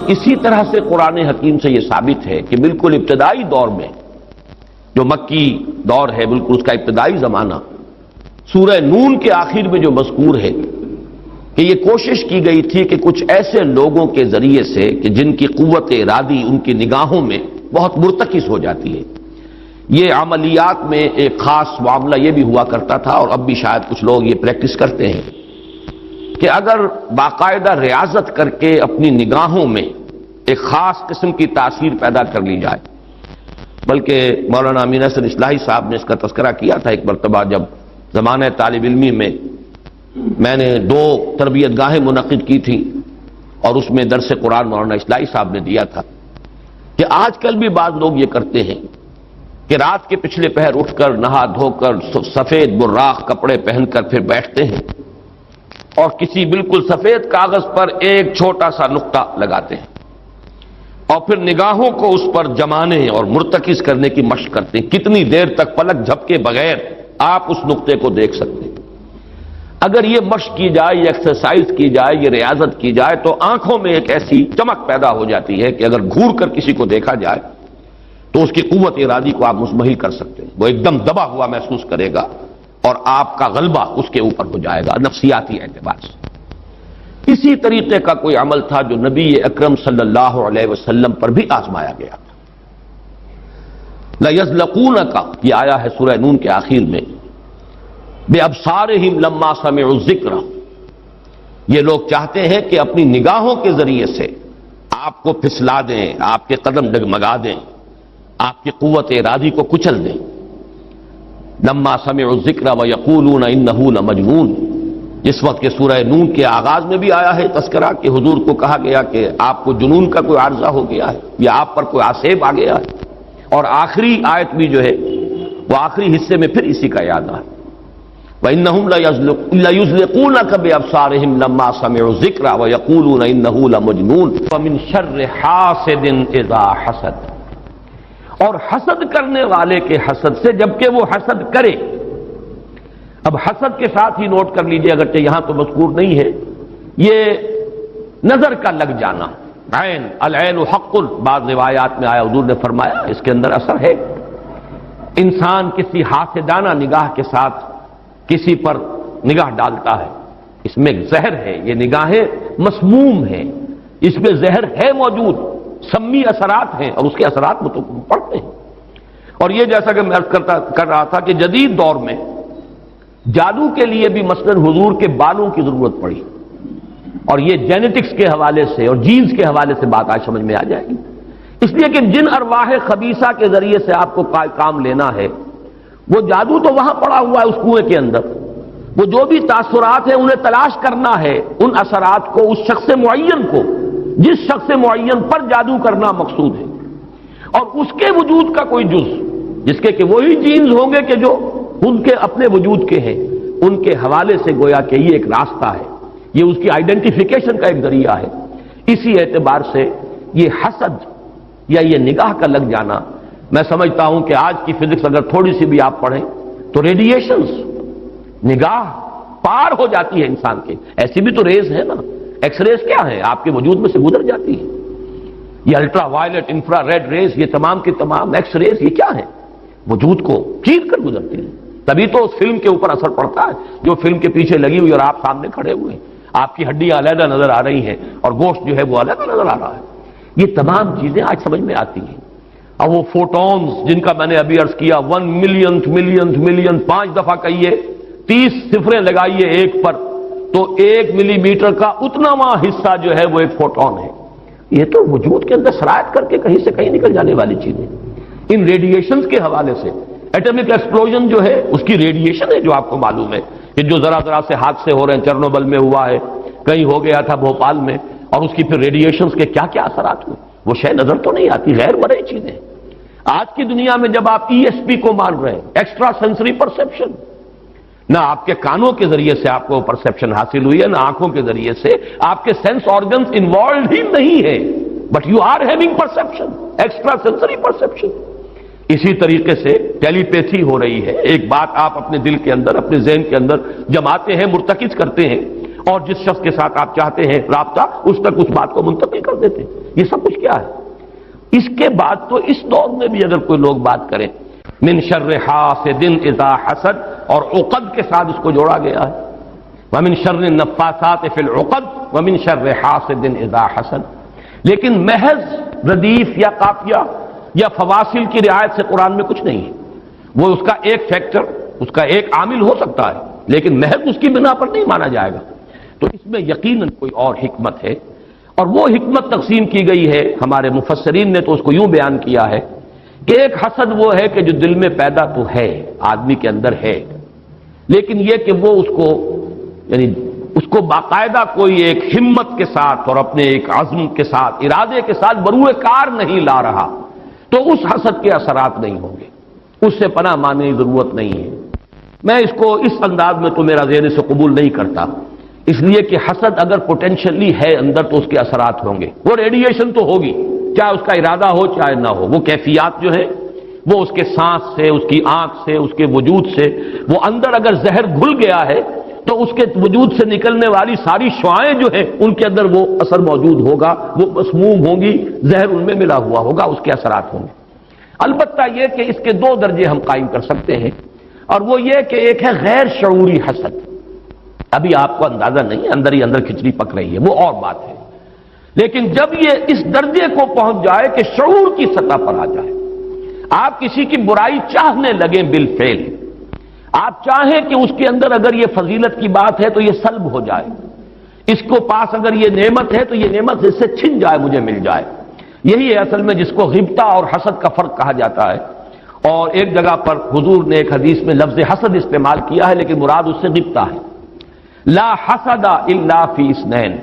اسی طرح سے قرآن حکیم سے یہ ثابت ہے کہ بالکل ابتدائی دور میں جو مکی دور ہے، بالکل اس کا ابتدائی زمانہ، سورہ نون کے آخر میں جو مذکور ہے کہ یہ کوشش کی گئی تھی کہ کچھ ایسے لوگوں کے ذریعے سے کہ جن کی قوت ارادی ان کی نگاہوں میں بہت مرتکز ہو جاتی ہے، یہ عملیات میں ایک خاص معاملہ یہ بھی ہوا کرتا تھا، اور اب بھی شاید کچھ لوگ یہ پریکٹس کرتے ہیں کہ اگر باقاعدہ ریاضت کر کے اپنی نگاہوں میں ایک خاص قسم کی تاثیر پیدا کر لی جائے، بلکہ مولانا امین احسن اصلاحی صاحب نے اس کا تذکرہ کیا تھا ایک مرتبہ جب زمانہ طالب علمی میں نے 2 تربیت گاہیں منعقد کی تھیں، اور اس میں درس قرآن مولانا اصلاحی صاحب نے دیا تھا کہ آج کل بھی بعض لوگ یہ کرتے ہیں کہ رات کے پچھلے پہر اٹھ کر نہا دھو کر سفید براق کپڑے پہن کر پھر بیٹھتے ہیں اور کسی بالکل سفید کاغذ پر ایک چھوٹا سا نقطہ لگاتے ہیں اور پھر نگاہوں کو اس پر جمانے اور مرتکز کرنے کی مشق کرتے ہیں۔ کتنی دیر تک پلک جھپکے بغیر آپ اس نقطے کو دیکھ سکتے ہیں۔ اگر یہ مشق کی جائے، یہ ایکسرسائز کی جائے، یہ ریاضت کی جائے تو آنکھوں میں ایک ایسی چمک پیدا ہو جاتی ہے کہ اگر گھور کر کسی کو دیکھا جائے تو اس کی قوت ارادی کو آپ مزمحل کر سکتے ہیں، وہ ایک دم دبا ہوا محسوس کرے گا اور آپ کا غلبہ اس کے اوپر ہو جائے گا نفسیاتی اعتبار سے۔ اسی طریقے کا کوئی عمل تھا جو نبی اکرم صلی اللہ علیہ وسلم پر بھی آزمایا گیا تھا۔ لَيَزْلَقُونَكَ یہ آیا ہے سورہ نون کے آخر میں، بِأَبْصَارِهِمْ لَمَّا سَمِعُوا الذِّكْرَ، یہ لوگ چاہتے ہیں کہ اپنی نگاہوں کے ذریعے سے آپ کو پھسلا دیں، آپ کے قدم ڈگمگا دیں، آپ کی قوت ارادی کو کچل دیں۔ لما سمعوا الذکر ویقولون انہ لمجنون، جس وقت کہ سورہ نون کے آغاز میں بھی آیا ہے تذکرہ کہ حضور کو کہا گیا کہ آپ کو جنون کا کوئی عارضہ ہو گیا ہے یا آپ پر کوئی آسیب آ گیا ہے، اور آخری آیت بھی جو ہے وہ آخری حصے میں پھر اسی کا یاد ہے، وَإِنَّهُمْ لَيُزْلِقُونَكَ بِأَبْصَارِهِمْ لَمَّا سَمِعُوا الذِّكْرَ وَيَقُولُونَ إِنَّهُ لَمَجْنُونٌ وَمِن شَرِّ حَاسِدٍ إِذَا حَسَدَ، اور حسد کرنے والے کے حسد سے جبکہ وہ حسد کرے۔ اب حسد کے ساتھ ہی نوٹ کر لیجئے، اگرچہ یہاں تو مذکور نہیں ہے، یہ نظر کا لگ جانا، عین العین حق، بعض روایات میں آیا حضور نے فرمایا اس کے اندر اثر ہے۔ انسان کسی حاسدانہ نگاہ کے ساتھ کسی پر نگاہ ڈالتا ہے، اس میں زہر ہے، یہ نگاہیں مسموم ہیں، اس میں زہر ہے موجود، سمی اثرات ہیں اور اس کے اثرات تو پڑتے ہیں۔ اور یہ جیسا کہ میں عرض کر رہا تھا کہ جدید دور میں جادو کے لیے بھی مثلاً حضور کے بالوں کی ضرورت پڑی، اور یہ جینیٹکس کے حوالے سے اور جینز کے حوالے سے بات آج سمجھ میں آ جائے گی، اس لیے کہ جن ارواح خبیثہ کے ذریعے سے آپ کو کام لینا ہے، وہ جادو تو وہاں پڑا ہوا ہے اس کنویں کے اندر، وہ جو بھی تاثرات ہیں انہیں تلاش کرنا ہے، ان اثرات کو اس شخص معین کو، جس شخص معین پر جادو کرنا مقصود ہے، اور اس کے وجود کا کوئی جز جس کے کہ وہی جینز ہوں گے کہ جو ان کے اپنے وجود کے ہیں، ان کے حوالے سے گویا کہ یہ ایک راستہ ہے، یہ اس کی آئیڈینٹیفیکیشن کا ایک ذریعہ ہے۔ اسی اعتبار سے یہ حسد یا یہ نگاہ کا لگ جانا، میں سمجھتا ہوں کہ آج کی فزکس اگر تھوڑی سی بھی آپ پڑھیں تو ریڈیشنز نگاہ پار ہو جاتی ہے انسان کے، ایسی بھی تو ریز ہے نا، ایکس ریز کیا ہے، آپ کے وجود میں سے گزر جاتی ہے، یہ ultraviolet infrared rays, یہ تمام کے تمام ایکس ریز، یہ کیا ہے، وجود کو چیر کر گزرتی ہے، تبھی تو اس فلم کے اوپر اثر پڑتا ہے جو فلم کے پیچھے لگی ہوئی اور آپ سامنے کھڑے ہوئے ہیں، آپ کی ہڈیاں علیحدہ نظر آ رہی ہیں اور گوشت جو ہے وہ علیحدہ نظر آ رہا ہے، یہ تمام چیزیں آج سمجھ میں آتی ہیں۔ اور وہ فوٹونز جن کا میں نے ابھی عرض کیا 1 ملین 5 دفعہ کہیے، 30 صفریں لگائیے ایک پر تو 1 ملی میٹر کا اتناواں حصہ جو ہے وہ ایک فوٹون ہے، یہ تو وجود کے اندر سرایت کر کے کہیں سے کہیں نکل جانے والی چیزیں۔ ان ریڈیشنز کے حوالے سے ایٹمک ایکسپلوژن جو ہے اس کی ریڈیشن ہے جو آپ کو معلوم ہے کہ جو ذرا سے حادثے ہو رہے ہیں، چرنوبل میں ہوا ہے، کہیں ہو گیا تھا بھوپال میں، اور اس کی پھر ریڈیشنز کے کیا کیا اثرات ہوئے، وہ شے نظر تو نہیں آتی، غیر مرئی چیزیں۔ آج کی دنیا میں جب آپ ESP کو مان رہے ہیں، ایکسٹرا سینسری پرسیپشن، نہ آپ کے کانوں کے ذریعے سے آپ کو پرسیپشن حاصل ہوئی ہے، نہ آنکھوں کے ذریعے سے، آپ کے سینس آرگنز انوالوڈ ہی نہیں ہے، but you are having perception, extrasensory perception. اسی طریقے سے ٹیلی پیتھی ہو رہی ہے، ایک بات آپ اپنے دل کے اندر، اپنے ذہن کے اندر جماتے ہیں، مرتکز کرتے ہیں، اور جس شخص کے ساتھ آپ چاہتے ہیں رابطہ اس تک اس بات کو منتقل کر دیتے ہیں۔ یہ سب کچھ کیا ہے؟ اس کے بعد تو اس دور میں بھی اگر کوئی لوگ بات کریں من شر حاسد اذا حسد، اور عقد کے ساتھ اس کو جوڑا گیا ہے، ومن شر النفاثات فی العقد ومن شر حاسد اذا حسد، لیکن محض ردیف یا قافیہ یا فواصل کی رعایت سے قرآن میں کچھ نہیں ہے۔ وہ اس کا ایک فیکٹر، اس کا ایک عامل ہو سکتا ہے، لیکن محض اس کی بنا پر نہیں مانا جائے گا۔ تو اس میں یقیناً کوئی اور حکمت ہے، اور وہ حکمت تقسیم کی گئی ہے۔ ہمارے مفسرین نے تو اس کو یوں بیان کیا ہے کہ ایک حسد وہ ہے کہ جو دل میں پیدا تو ہے، آدمی کے اندر ہے، لیکن یہ کہ وہ اس کو یعنی اس کو باقاعدہ کوئی ایک ہمت کے ساتھ اور اپنے ایک عزم کے ساتھ، ارادے کے ساتھ بروئے کار نہیں لا رہا، تو اس حسد کے اثرات نہیں ہوں گے، اس سے پناہ مانگنے کی ضرورت نہیں ہے۔ میں اس کو اس انداز میں تو میرا ذہن سے قبول نہیں کرتا، اس لیے کہ حسد اگر پوٹینشلی ہے اندر تو اس کے اثرات ہوں گے، وہ ریڈیشن تو ہوگی، چاہے اس کا ارادہ ہو چاہے نہ ہو، وہ کیفیات جو ہے وہ اس کے سانس سے، اس کی آنکھ سے، اس کے وجود سے، وہ اندر اگر زہر گھل گیا ہے تو اس کے وجود سے نکلنے والی ساری شعاعیں جو ہیں ان کے اندر وہ اثر موجود ہوگا، وہ مسموم ہوں گی، زہر ان میں ملا ہوا ہوگا، اس کے اثرات ہوں گے۔ البتہ یہ کہ اس کے دو درجے ہم قائم کر سکتے ہیں، اور وہ یہ کہ ایک ہے غیر شعوری حسد، ابھی آپ کو اندازہ نہیں ہے، اندر ہی اندر کھچڑی پک رہی ہے، وہ اور بات ہے، لیکن جب یہ اس درجے کو پہنچ جائے کہ شعور کی سطح پر آ جائے، آپ کسی کی برائی چاہنے لگیں بالفعل، آپ چاہیں کہ اس کے اندر اگر یہ فضیلت کی بات ہے تو یہ سلب ہو جائے، اس کو پاس اگر یہ نعمت ہے تو یہ نعمت اس سے چھن جائے، مجھے مل جائے، یہی ہے اصل میں جس کو غبطہ اور حسد کا فرق کہا جاتا ہے۔ اور ایک جگہ پر حضور نے ایک حدیث میں لفظ حسد استعمال کیا ہے، لیکن مراد اس سے غبطہ ہے۔ لا حسد الا فی اثنین،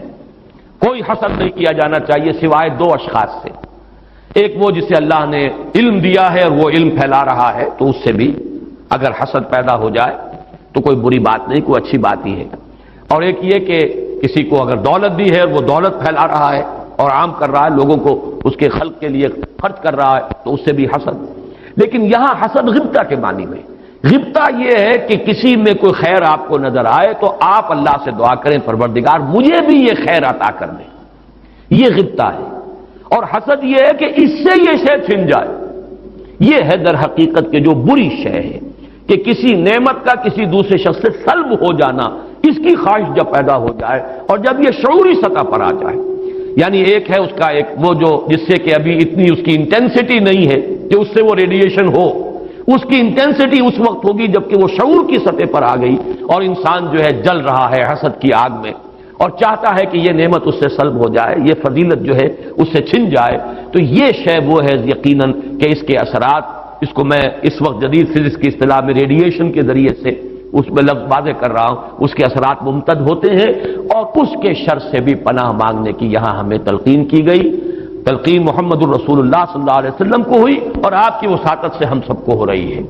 کوئی حسد نہیں کیا جانا چاہیے سوائے دو اشخاص سے، ایک وہ جسے اللہ نے علم دیا ہے اور وہ علم پھیلا رہا ہے تو اس سے بھی اگر حسد پیدا ہو جائے تو کوئی بری بات نہیں، کوئی اچھی بات ہی ہے، اور ایک یہ کہ کسی کو اگر دولت دی ہے اور وہ دولت پھیلا رہا ہے اور عام کر رہا ہے، لوگوں کو اس کے خلق کے لیے خرچ کر رہا ہے تو اس سے بھی حسد۔ لیکن یہاں حسد غبطہ کے معنی میں، غبطہ یہ ہے کہ کسی میں کوئی خیر آپ کو نظر آئے تو آپ اللہ سے دعا کریں پروردگار مجھے بھی یہ خیر عطا کر دے، یہ غبطہ ہے۔ اور حسد یہ ہے کہ اس سے یہ شے چھن جائے، یہ ہے در حقیقت کہ جو بری شے ہے کہ کسی نعمت کا کسی دوسرے شخص سے سلب ہو جانا، اس کی خواہش جب پیدا ہو جائے اور جب یہ شعوری سطح پر آ جائے، یعنی ایک ہے اس کا ایک وہ جو جس سے کہ ابھی اتنی اس کی انٹینسٹی نہیں ہے کہ اس سے وہ ریڈیشن ہو، اس کی انٹینسٹی اس وقت ہوگی جبکہ وہ شعور کی سطح پر آ گئی اور انسان جو ہے جل رہا ہے حسد کی آگ میں اور چاہتا ہے کہ یہ نعمت اس سے سلب ہو جائے، یہ فضیلت جو ہے اس سے چھن جائے، تو یہ شے وہ ہے یقیناً کہ اس کے اثرات، اس کو میں اس وقت جدید فزکس کی اصطلاح میں ریڈیشن کے ذریعے سے اس میں لفظ واضح کر رہا ہوں، اس کے اثرات ممتد ہوتے ہیں، اور اس کے شر سے بھی پناہ مانگنے کی یہاں ہمیں تلقین کی گئی۔ تلقین محمد الرسول اللہ صلی اللہ علیہ وسلم کو ہوئی اور آپ کی وساطت سے ہم سب کو ہو رہی ہے۔